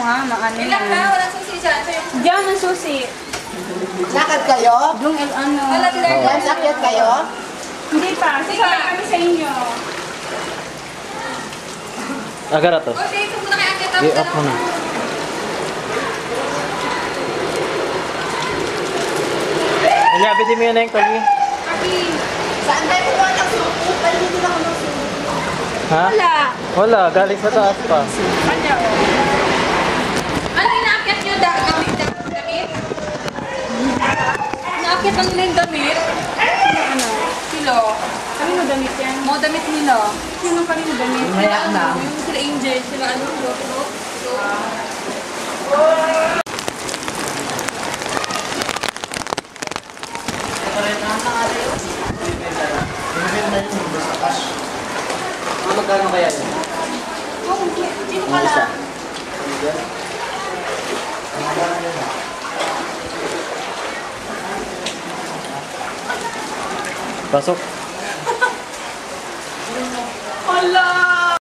ha, maano Ilan na? yan. Walang susi dyan. Diyan ang susi. Lakad kayo? Yung ano. Yes, akyat kayo? Hindi pa. Sige, kami sa inyo. Agara to. Okay, ito muna kay Ate Tam. I-off mo na. Inabiti mo yun na yung tali. Saan tayo kumuha ng suko? Pwede din ako ng suko. Ha? Wala. Wala, galing sa taas pa. Ano? Ano inaakyat nyo? Damit? Inaakyat ang nila yung damit? Ano? Silo. Kanino damit yan? Mga damit nila. Sino kanino damit? Maya na. Yung sila Angel, sila ano, Lotro. Magkano kaya yun? Sino ka lang? Pasok. Hala!